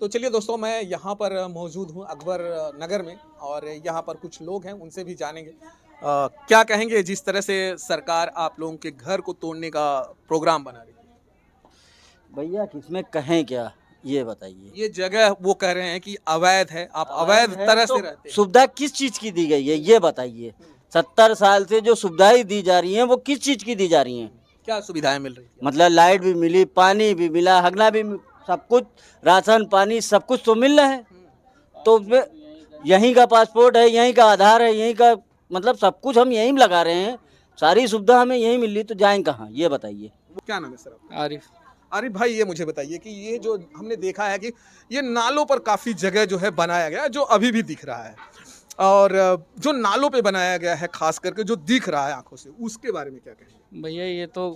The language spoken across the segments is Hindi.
तो चलिए दोस्तों, मैं यहाँ पर मौजूद हूँ अकबर नगर में और यहाँ पर कुछ लोग हैं, उनसे भी जानेंगे क्या कहेंगे जिस तरह से सरकार आप लोगों के घर को तोड़ने का प्रोग्राम बना रही है। भैया किसमें कहें क्या, ये बताइए। ये जगह वो कह रहे हैं कि अवैध है, आप अवैध अवैध है तरह तो से रहते हैं। सुविधा किस चीज की दी गई है, ये बताइए। 70 साल से जो सुविधाएं दी जा रही हैं वो किस चीज की दी जा रही हैं? क्या सुविधाएं मिल रही है? मतलब लाइट भी मिली, पानी भी मिला, हगना भी सब कुछ, राशन पानी सब कुछ तो मिल रहा है। तो उसमें यहीं का पासपोर्ट है, यहीं का आधार है, यहीं का मतलब सब कुछ हम यहीं लगा रहे हैं। सारी सुविधा हमें यहीं मिल रही, तो जाएं कहाँ, ये बताइए। क्या नाम है सर आपका? आरिफ। आरिफ भाई, ये मुझे बताइए कि ये जो हमने देखा है कि ये नालों पर काफ़ी जगह जो है बनाया गया है, जो अभी भी दिख रहा है, और जो नालों पे बनाया गया है खास करके जो दिख रहा है आंखों से, उसके बारे में क्या कहेंगे? भैया ये तो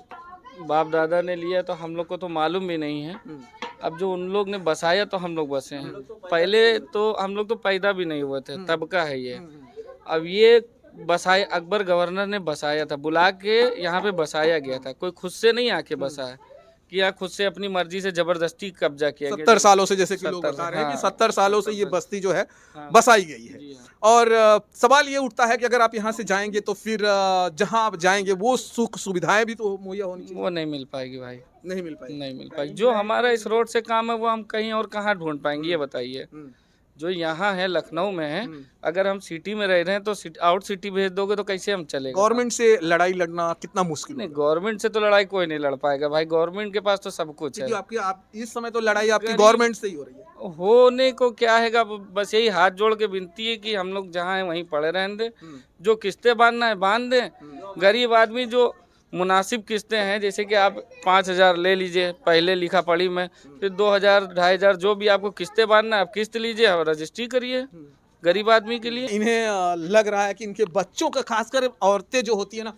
बाप दादा ने लिया तो हम लोग को तो मालूम भी नहीं है। अब जो उन लोग ने बसाया तो हम लोग बसे हैं। पहले तो हम लोग तो पैदा भी नहीं हुए थे, तब का है ये। अब ये बसाया, अकबर गवर्नर ने बसाया था, बुला के यहाँ पे बसाया गया था। कोई खुद से नहीं आके बसा है कि यहाँ खुद से अपनी मर्जी से जबरदस्ती कब्जा किया गया। 70 सालों से, जैसे कि लोग 70 बता रहे हैं कि हाँ, 70 सालों से ये बस्ती जो है हाँ, बसाई गई है। जी हाँ। और सवाल ये उठता है कि अगर आप यहाँ से जाएंगे तो फिर जहाँ आप जाएंगे वो सुख सुविधाएं भी तो मुहैया होनी चाहिए। वो नहीं मिल पाएगी भाई, नहीं मिल पाएगी। नहीं मिल पाएगी। जो हमारा इस रोड से काम है वो हम कहीं और कहाँ ढूंढ पाएंगे, ये बताइए। जो यहाँ है लखनऊ में है, अगर हम सिटी में रह रहे हैं तो आउट सिटी भेज दोगे तो कैसे हम चलेगा? गवर्नमेंट से लड़ाई लड़ना कितना मुश्किल नहीं, होगा? गवर्नमेंट से तो लड़ाई कोई नहीं लड़ पाएगा भाई। गवर्नमेंट के पास तो सब कुछ है। क्योंकि आप इस समय तो लड़ाई आपकी गवर्नमेंट से ही हो रही है। होने को क्या है, बस यही हाथ जोड़ के विनती है कि हम लोग जहाँ हैं वहीं पड़े रहने दें। जो किस्तें बांधना है बांध दें। गरीब आदमी जो मुनासिब किस्तें हैं, जैसे कि आप 5,000 ले लीजिए पहले लिखा पढ़ी में, फिर 2,000 2,500 जो भी आपको किस्तें बांधना है आप किस्त लीजिए और रजिस्ट्री करिए गरीब आदमी के लिए। इन्हें लग रहा है कि इनके बच्चों का, खासकर औरतें जो होती है ना,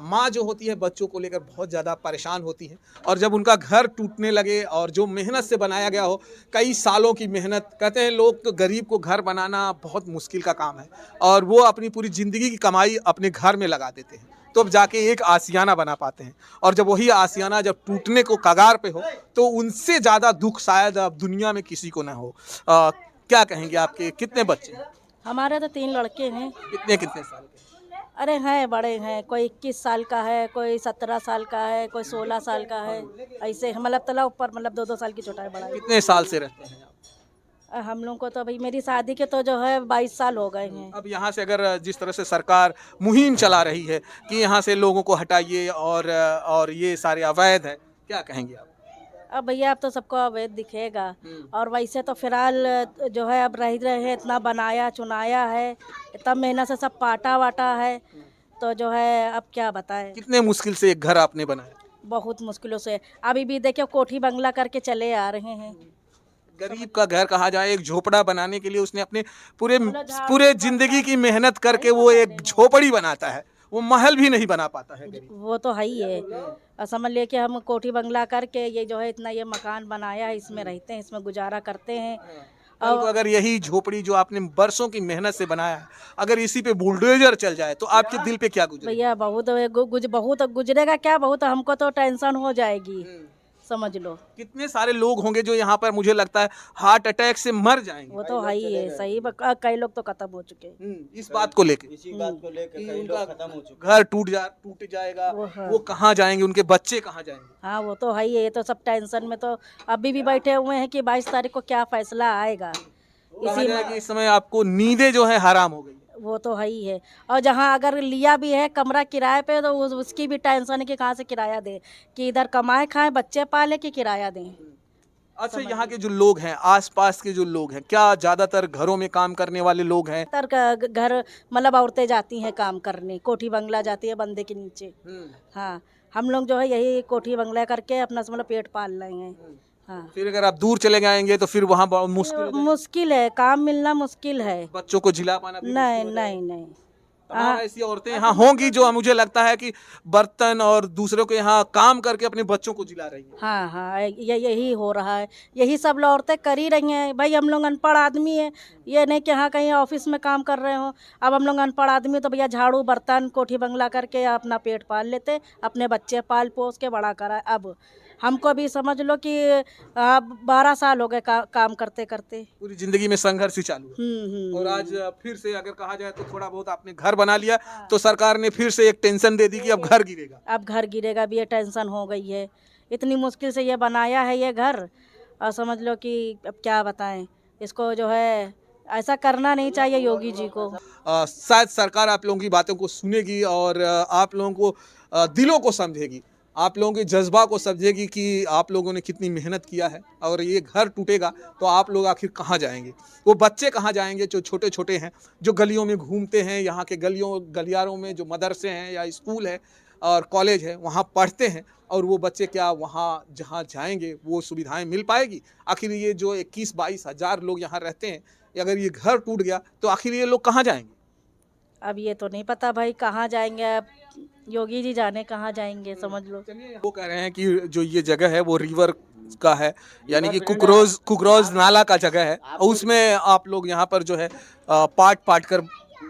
माँ जो होती है बच्चों को लेकर बहुत ज़्यादा परेशान होती हैं, और जब उनका घर टूटने लगे और जो मेहनत से बनाया गया हो, कई सालों की मेहनत, कहते हैं लोग तो गरीब को घर बनाना बहुत मुश्किल का काम है, और वो अपनी पूरी ज़िंदगी की कमाई अपने घर में लगा देते हैं, तो अब जाके एक आशियाना बना पाते हैं। और जब वही आशियाना जब टूटने को कगार पे हो तो उनसे ज़्यादा दुख शायद अब दुनिया में किसी को ना हो। क्या कहेंगे, आपके कितने बच्चे हैं? हमारे तो 3 लड़के हैं। कितने कितने साल के? अरे हैं, बड़े हैं, कोई 21 साल का है, कोई 17 साल का है, कोई 16 साल का है। ऐसे मतलब तला ऊपर, मतलब 2-2 साल की छोटा है, बड़ा है। कितने साल से रहते हैं आप? हम लोग को तो अभी मेरी शादी के तो जो है 22 साल हो गए हैं। अब यहाँ से अगर जिस तरह से सरकार मुहिम चला रही है कि यहाँ से लोगों को हटाइए और ये सारे अवैध है, क्या कहेंगे आप? अब भैया अब तो सबको अवैध दिखेगा। और वैसे तो फिलहाल जो है अब रह रहे हैं, इतना बनाया चुनाया है, इतना मेहनत से सब पाटा वाटा है, तो जो है अब क्या बताएं। कितने मुश्किल से एक घर आपने बनाया? बहुत मुश्किलों से अभी भी देखिए कोठी बंगला करके चले आ रहे हैं। गरीब का घर कहा जाए, एक झोपड़ा बनाने के लिए उसने अपने पूरे जिंदगी की मेहनत करके वो एक झोपड़ी बनाता है, वो महल भी नहीं बना पाता है गरीब। वो तो है ही है। और समझ लिए कि हम कोठी बंगला करके ये जो है इतना ये मकान बनाया है, इसमें रहते हैं, इसमें गुजारा करते हैं। कल को अगर यही झोपड़ी जो आपने बरसों की मेहनत से बनाया है, अगर इसी पे बुलडोजर चल जाए तो आपके दिल पे क्या गुजरेगा? भैया बहुत गुजरेगा, क्या बहुत, हमको तो टेंशन हो जाएगी, समझ लो। कितने सारे लोग होंगे जो यहाँ पर मुझे लगता है हार्ट अटैक से मर जाएंगे। वो तो है ही है, सही कई लोग तो खत्म हो चुके हैं। इस बात को लेके इसी बात को लेकर कई उनका लोग खत्म हो चुके घर टूट जाएगा, वो कहाँ जाएंगे, उनके बच्चे कहाँ जाएंगे? हाँ वो तो है ही है, ये तो सब टेंशन में तो अभी भी बैठे हुए हैं कि 22 तारीख को क्या फैसला आएगा। कहा जाए कि इस समय आपको नींदें जो है हराम हो गई। वो तो है ही है। और जहाँ अगर लिया भी है कमरा किराए पे तो उसकी भी टेंशन है कि कहाँ से किराया दें, कि इधर कमाए खाएं बच्चे पाले कि किराया दें। अच्छा, यहाँ के जो लोग हैं, आसपास के जो लोग हैं, क्या ज्यादातर घरों में काम करने वाले लोग हैं? घर मतलब औरतें जाती हैं काम करने, कोठी बंगला जाती है बंदे के नीचे। हाँ, हम लोग जो है यही कोठी बंगला करके अपना मतलब पेट पाल रहे हैं। हाँ, फिर अगर आप दूर चले जाएंगे तो फिर वहाँ बहुत मुश्किल हो जाएगी। मुश्किल है, काम मिलना मुश्किल है। बच्चों को झिला पाना भी नहीं मुश्किल हो नहीं नहीं जाएगा। हाँ, ऐसी औरतें यहाँ होंगी जो मुझे लगता है कि बर्तन और दूसरों के यहाँ काम करके अपने बच्चों को जिला रही हैं। हाँ हाँ, यही हो रहा है, यही सब औरतें कर ही रही हैं। भाई हम लोग अनपढ़ आदमी हैं, ये नहीं कि हाँ कहीं ऑफिस में काम कर रहे हो। अब हम लोग अनपढ़ आदमी तो भैया झाड़ू बर्तन कोठी बंगला करके अपना पेट पाल लेते, अपने बच्चे पाल पोस के बड़ा करा। अब हमको भी समझ लो कि 12 साल हो गए काम करते करते। पूरी जिंदगी में संघर्ष ही चालू है। और आज फिर से अगर कहा जाए तो थोड़ा बहुत आपने घर बना लिया तो सरकार ने फिर से एक टेंशन दे दी कि अब घर गिरेगा। अब घर गिरेगा भी ये टेंशन हो गई है। इतनी मुश्किल से ये बनाया है ये घर, और समझ लो कि अब क्या बताएं इसको, जो है ऐसा करना नहीं चाहिए योगी जी को। शायद सरकार आप लोगों की बातों को सुनेगी और आप लोगों को दिलों को समझेगी, आप लोगों के जज्बा को समझेगी कि आप लोगों ने कितनी मेहनत किया है। और ये घर टूटेगा तो आप लोग आखिर कहाँ जाएंगे, वो बच्चे कहाँ जाएंगे जो छोटे छोटे हैं, जो गलियों में घूमते हैं, यहाँ के गलियारों में जो मदरसे हैं या स्कूल है और कॉलेज है वहाँ पढ़ते हैं, और वो बच्चे क्या वहाँ जहाँ जाएंगे वो सुविधाएं मिल पाएगी? आखिर ये जो 21-22 हज़ार लोग यहाँ रहते हैं, अगर ये घर टूट गया तो आखिर ये लोग कहाँ जाएंगे? अब ये तो नहीं पता भाई कहाँ जाएंगे, अब योगी जी जाने कहाँ जाएंगे, समझ लो। वो कह रहे हैं कि जो ये जगह है वो रिवर का है, यानी कि कुकरोज नाला का जगह है, और उसमें आप लोग यहाँ पर जो है पाट पाट कर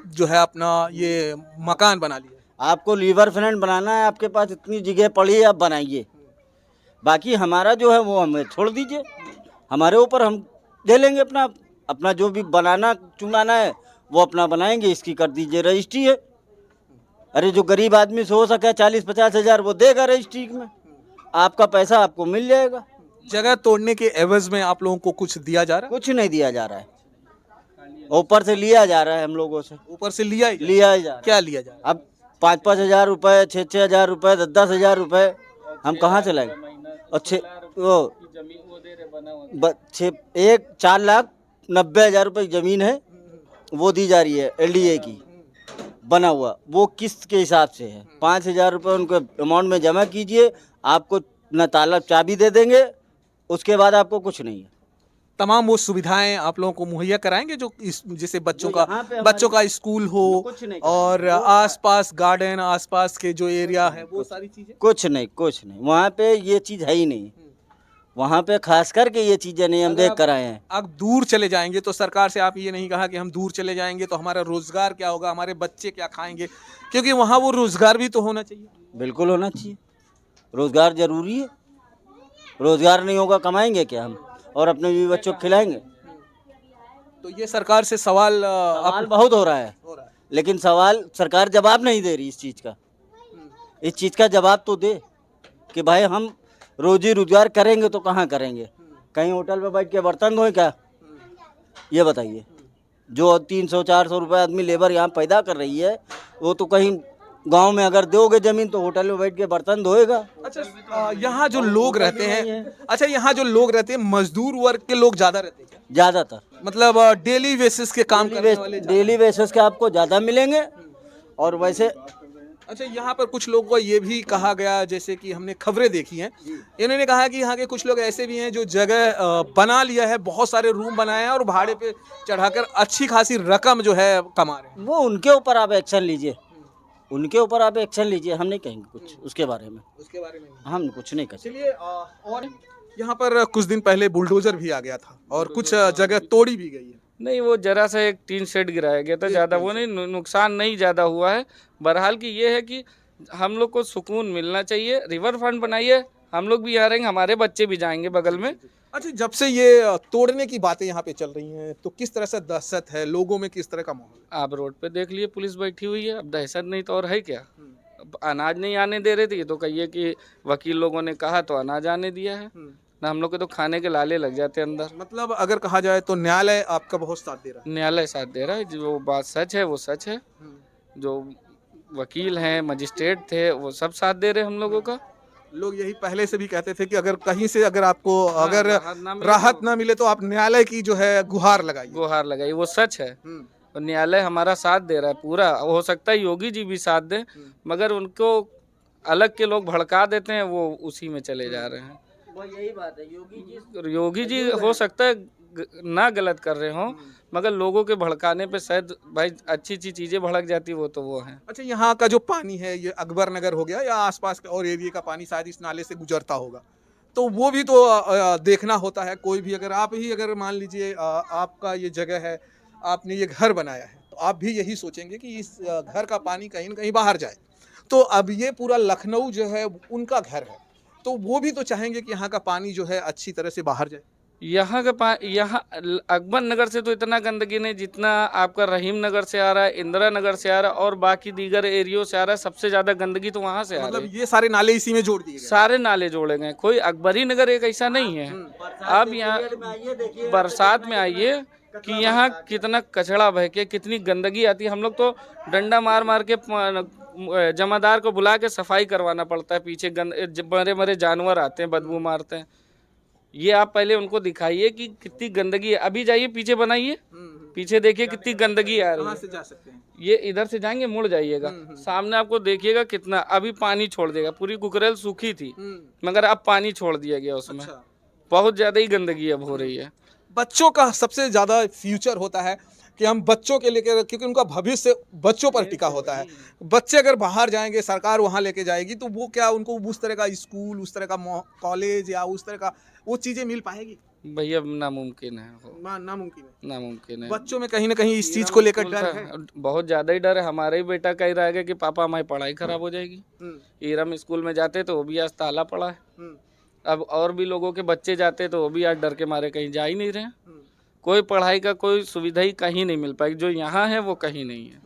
जो है अपना ये मकान बना लिया। आपको रिवर फ्रंट बनाना है, आपके पास इतनी जगह पड़ी है, आप बनाइए। बाकी हमारा जो है वो हमें छोड़ दीजिए, हमारे ऊपर हम दे लेंगे अपना अपना जो भी बनाना चुनाना है वो अपना बनाएंगे। इसकी कर दीजिए रजिस्ट्री है। अरे जो गरीब आदमी से हो सके 40-50 हज़ार वो देगा रजिस्ट्री में, आपका पैसा आपको मिल जाएगा। जगह तोड़ने के एवज में आप लोगों को कुछ दिया जा रहा कुछ नहीं दिया जा रहा है, ऊपर से लिया जा रहा है हम लोगों से। है? ऊपर से लिया ही लिया ही जा रहा है। क्या लिया जा रहा है? अब 5-5 हज़ार रुपये, 6-6 हज़ार रुपये, 10-10 हज़ार रुपये हम कहाँ से लाएंगे? और 4,90,000 रुपये की ज़मीन है वो दी जा रही है LDA की बना हुआ, वो किस्त के हिसाब से है। 5,000 रुपये उनको अमाउंट में जमा कीजिए, आपको न ताला चाबी दे देंगे, उसके बाद आपको कुछ नहीं है। तमाम वो सुविधाएं आप लोगों को मुहैया कराएंगे जो जैसे बच्चों का स्कूल हो और आसपास गार्डन, आसपास के जो एरिया है वो सारी चीजें। कुछ नहीं वहाँ पे ये चीज़ है ही नहीं। वहाँ पे खास करके ये चीज़ें नहीं हम देख कर आए हैं। अब दूर चले जाएंगे तो सरकार से आप ये नहीं कहा कि हम दूर चले जाएंगे तो हमारा रोजगार क्या होगा, हमारे बच्चे क्या खाएंगे? क्योंकि वहाँ वो रोजगार भी तो होना चाहिए। बिल्कुल होना चाहिए, रोजगार जरूरी है। रोजगार नहीं होगा कमाएंगे क्या हम, और अपने बीवी बच्चों को खिलाएंगे? तो ये सरकार से सवाल बहुत हो रहा है, लेकिन सवाल सरकार जवाब नहीं दे रही इस चीज़ का। इस चीज़ का जवाब तो दे कि भाई हम रोजी रोजगार करेंगे तो कहाँ करेंगे? कहीं होटल में बैठ के बर्तन धोए क्या? ये बताइए। जो 300-400 रुपये आदमी लेबर यहाँ पैदा कर रही है, वो तो कहीं गांव में अगर दोगे जमीन तो होटल में बैठ के बर्तन धोएगा। अच्छा, यहाँ जो लोग रहते हैं, यहाँ जो लोग रहते हैं मजदूर वर्ग के लोग ज्यादा रहते हैं? ज़्यादातर मतलब डेली बेसिस के काम करने वाले डेली बेसिस के आपको ज़्यादा मिलेंगे। और वैसे अच्छा, यहाँ पर कुछ लोगों को ये भी कहा गया, जैसे कि हमने खबरें देखी हैं, इन्होंने कहा कि यहाँ के कुछ लोग ऐसे भी हैं जो जगह बना लिया है, बहुत सारे रूम बनाए हैं और भाड़े पे चढ़ाकर अच्छी खासी रकम जो है कमा रहे हैं। वो उनके ऊपर आप एक्शन लीजिए, उनके ऊपर आप एक्शन लीजिए, हम नहीं कहेंगे कुछ उसके बारे में हम कुछ नहीं कर सकते। चलिए, और यहाँ पर कुछ दिन पहले बुलडोजर भी आ गया था और कुछ जगह तोड़ी भी गई है। नहीं, वो जरा सा एक टीन शेड गिराया गया था, ज़्यादा वो नहीं, नुकसान नहीं ज़्यादा हुआ है। बहरहाल की ये है कि हम लोग को सुकून मिलना चाहिए। रिवर फ्रंट बनाइए, हम लोग भी यहाँ रहेंगे, हमारे बच्चे भी जाएंगे बगल में। अच्छा, जब से ये तोड़ने की बातें यहाँ पे चल रही हैं तो किस तरह से दहशत है लोगों में, किस तरह का माहौल? आप रोड पे देख लिए, पुलिस बैठी हुई है। अब दहशत नहीं तो और है क्या? अब अनाज नहीं आने दे रहे थे, तो कहिए कि वकील लोगों ने कहा तो अनाज आने दिया है ना। हम लोग के तो खाने के लाले लग जाते हैं अंदर। मतलब अगर कहा जाए तो न्यायालय आपका बहुत साथ दे रहा है। न्यायालय साथ दे रहा है, जो बात सच है वो सच है। जो वकील हैं, मजिस्ट्रेट थे, वो सब साथ दे रहे हम लोगों का। लोग यही पहले से भी कहते थे कि अगर कहीं से अगर आपको अगर राहत ना मिले तो आप न्यायालय की जो है गुहार लगाइए। वो सच है। और न्यायालय हमारा साथ दे रहा है पूरा। हो सकता है योगी जी भी साथ दें, मगर उनको अलग के लोग भड़का देते हैं, वो उसी में चले जा रहे हैं। यही बात है, योगी जी हो सकता है ना गलत कर रहे हों, मगर लोगों के भड़काने पे शायद भाई अच्छी चीज़ें भड़क जाती, वो हैं। अच्छा, यहाँ का जो पानी है, ये अकबर नगर हो गया या आसपास के और एरिया का पानी शायद इस नाले से गुजरता होगा, तो वो भी तो देखना होता है। कोई भी अगर मान लीजिए आपका ये जगह है, आपने ये घर बनाया है, तो आप भी यही सोचेंगे कि इस घर का पानी कहीं न कहीं बाहर जाए। तो अब ये पूरा लखनऊ जो है उनका घर है, तो वो भी तो चाहेंगे कि यहाँ का पानी जो है अच्छी तरह से बाहर जाए। यहाँ यहाँ अकबर नगर से तो इतना गंदगी नहीं जितना आपका रहीम नगर से आ रहा है, इंदिरा नगर से आ रहा है और बाकी दीगर एरियो से आ रहा है। सबसे ज्यादा गंदगी तो वहाँ से आ रही मतलब है। ये सारे नाले इसी में जोड़ दिए गए। सारे नाले जोड़े गए, कोई अकबरी नगर एक ऐसा नहीं है। अब यहाँ बरसात में आइए कि यहाँ कितना कचरा बह के कितनी गंदगी आती है। हम लोग तो डंडा मार मार के जमादार को बुला के सफाई करवाना पड़ता है। पीछे मरे मरे जानवर आते हैं, बदबू मारते हैं। ये आप पहले उनको दिखाइए कि कितनी गंदगी है। अभी जाइए पीछे बनाइए, पीछे देखिए कितनी गंदगी आ रही कहाँ है। से जा सकते हैं? ये इधर से जाएंगे, मुड़ जाइएगा, सामने आपको देखिएगा कितना अभी पानी छोड़ देगा। पूरी कुकरेल सूखी थी मगर अब पानी छोड़ दिया गया उसमें। अच्छा। बहुत ज्यादा ही गंदगी अब हो रही है। बच्चों का सबसे ज़्यादा फ्यूचर होता है कि हम बच्चों के लेकर, क्योंकि उनका भविष्य बच्चों पर टिका होता है। बच्चे अगर बाहर जाएंगे, सरकार वहाँ लेके जाएगी, तो वो क्या उनको उस तरह का स्कूल, उस तरह का कॉलेज या उस तरह का वो चीज़ें मिल पाएगी? भैया नामुमकिन है, नामुमकिन है। नामुमकिन है। बच्चों में कहीं ना कहीं इस चीज़ को लेकर डर है। बहुत ज्यादा ही डर है। हमारा ही बेटा कह रहा है कि पापा हमारी पढ़ाई खराब हो जाएगी। ईरम स्कूल में जाते तो वो भी आज ताला पड़ा है। अब और भी लोगों के बच्चे जाते तो वो भी आज डर के मारे कहीं जा ही नहीं रहे। कोई पढ़ाई का कोई सुविधा ही कहीं नहीं मिल पाएगी। जो यहाँ है वो कहीं नहीं है।